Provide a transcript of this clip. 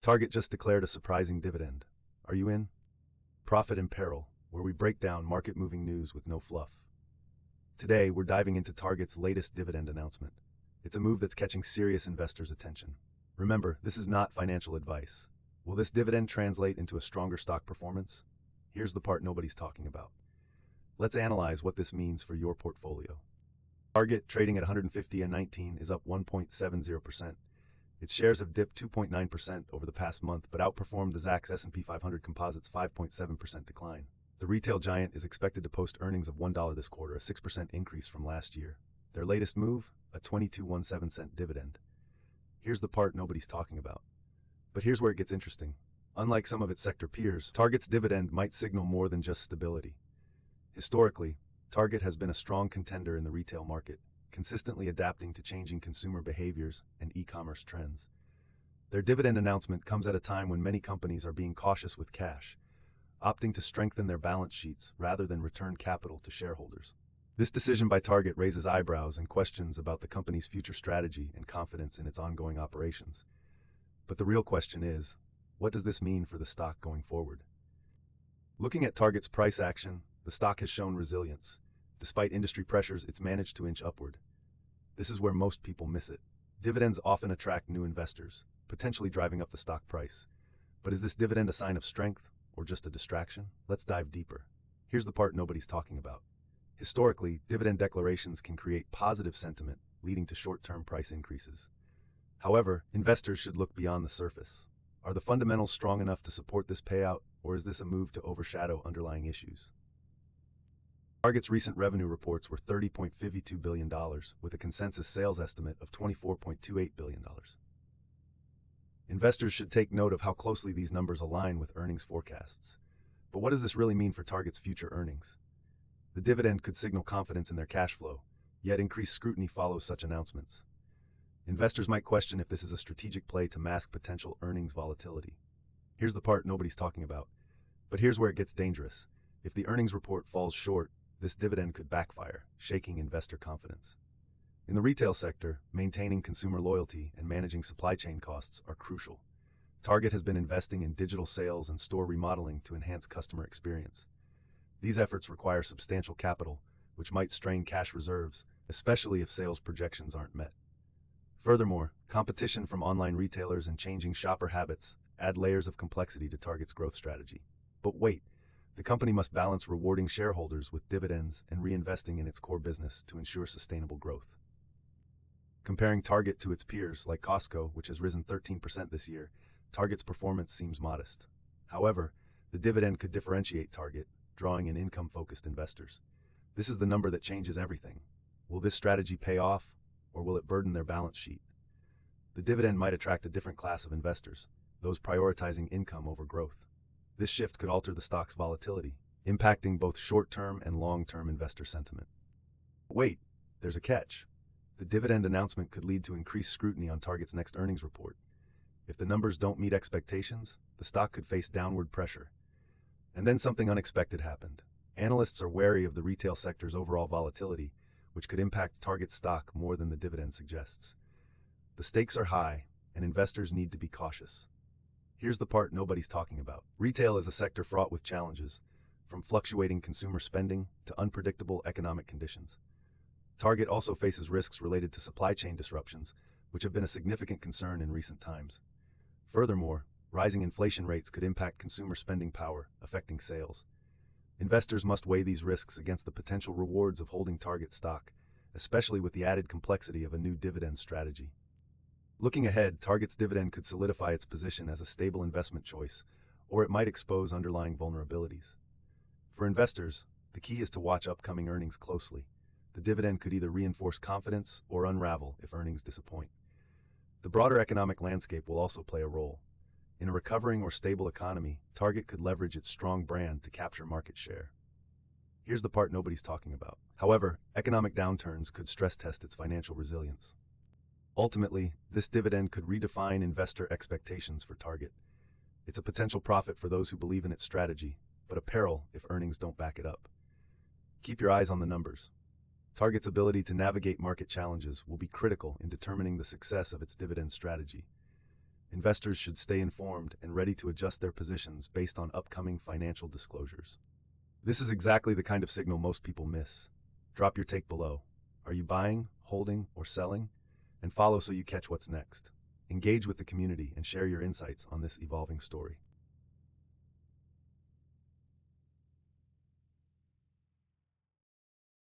Target just declared a surprising dividend. Are you in? Profit and Peril, where we break down market-moving news with no fluff. Today, we're diving into Target's latest dividend announcement. It's a move that's catching serious investors' attention. Remember, this is not financial advice. Will this dividend translate into a stronger stock performance? Here's the part nobody's talking about. Let's analyze what this means for your portfolio. Target, trading at 150.19, is up 1.70%. Its shares have dipped 2.9% over the past month, but outperformed the Zacks S&P 500 Composite's 5.7% decline. The retail giant is expected to post earnings of $1 this quarter, a 6% increase from last year. Their latest move, a 22.17-cent dividend. Here's the part nobody's talking about. But here's where it gets interesting. Unlike some of its sector peers, Target's dividend might signal more than just stability. Historically, Target has been a strong contender in the retail market, consistently adapting to changing consumer behaviors and e-commerce trends. Their dividend announcement comes at a time when many companies are being cautious with cash, opting to strengthen their balance sheets rather than return capital to shareholders. This decision by Target raises eyebrows and questions about the company's future strategy and confidence in its ongoing operations. But the real question is, what does this mean for the stock going forward? Looking at Target's price action, the stock has shown resilience. Despite industry pressures, it's managed to inch upward. This is where most people miss it. Dividends often attract new investors, potentially driving up the stock price. But is this dividend a sign of strength or just a distraction? Let's dive deeper. Here's the part nobody's talking about. Historically, dividend declarations can create positive sentiment, leading to short-term price increases. However, investors should look beyond the surface. Are the fundamentals strong enough to support this payout, or is this a move to overshadow underlying issues? Target's recent revenue reports were $30.52 billion, with a consensus sales estimate of $24.28 billion. Investors should take note of how closely these numbers align with earnings forecasts. But what does this really mean for Target's future earnings? The dividend could signal confidence in their cash flow, yet increased scrutiny follows such announcements. Investors might question if this is a strategic play to mask potential earnings volatility. Here's the part nobody's talking about. But here's where it gets dangerous. If the earnings report falls short, this dividend could backfire, shaking investor confidence. In the retail sector, maintaining consumer loyalty and managing supply chain costs are crucial. Target has been investing in digital sales and store remodeling to enhance customer experience. These efforts require substantial capital, which might strain cash reserves, especially if sales projections aren't met. Furthermore, competition from online retailers and changing shopper habits add layers of complexity to Target's growth strategy. But wait, the company must balance rewarding shareholders with dividends and reinvesting in its core business to ensure sustainable growth. Comparing Target to its peers, like Costco, which has risen 13% this year, Target's performance seems modest. However, the dividend could differentiate Target, drawing in income-focused investors. This is the number that changes everything. Will this strategy pay off, or will it burden their balance sheet? The dividend might attract a different class of investors, those prioritizing income over growth. This shift could alter the stock's volatility, impacting both short-term and long-term investor sentiment. Wait, there's a catch. The dividend announcement could lead to increased scrutiny on Target's next earnings report. If the numbers don't meet expectations, the stock could face downward pressure. And then something unexpected happened. Analysts are wary of the retail sector's overall volatility, which could impact Target's stock more than the dividend suggests. The stakes are high, and investors need to be cautious. Here's the part nobody's talking about. Retail is a sector fraught with challenges, from fluctuating consumer spending to unpredictable economic conditions. Target also faces risks related to supply chain disruptions, which have been a significant concern in recent times. Furthermore, rising inflation rates could impact consumer spending power, affecting sales. Investors must weigh these risks against the potential rewards of holding Target stock, especially with the added complexity of a new dividend strategy. Looking ahead, Target's dividend could solidify its position as a stable investment choice, or it might expose underlying vulnerabilities. For investors, the key is to watch upcoming earnings closely. The dividend could either reinforce confidence or unravel if earnings disappoint. The broader economic landscape will also play a role. In a recovering or stable economy, Target could leverage its strong brand to capture market share. Here's the part nobody's talking about. However, economic downturns could stress test its financial resilience. Ultimately, this dividend could redefine investor expectations for Target. It's a potential profit for those who believe in its strategy, but a peril if earnings don't back it up. Keep your eyes on the numbers. Target's ability to navigate market challenges will be critical in determining the success of its dividend strategy. Investors should stay informed and ready to adjust their positions based on upcoming financial disclosures. This is exactly the kind of signal most people miss. Drop your take below. Are you buying, holding, or selling? And follow so you catch what's next. Engage with the community and share your insights on this evolving story.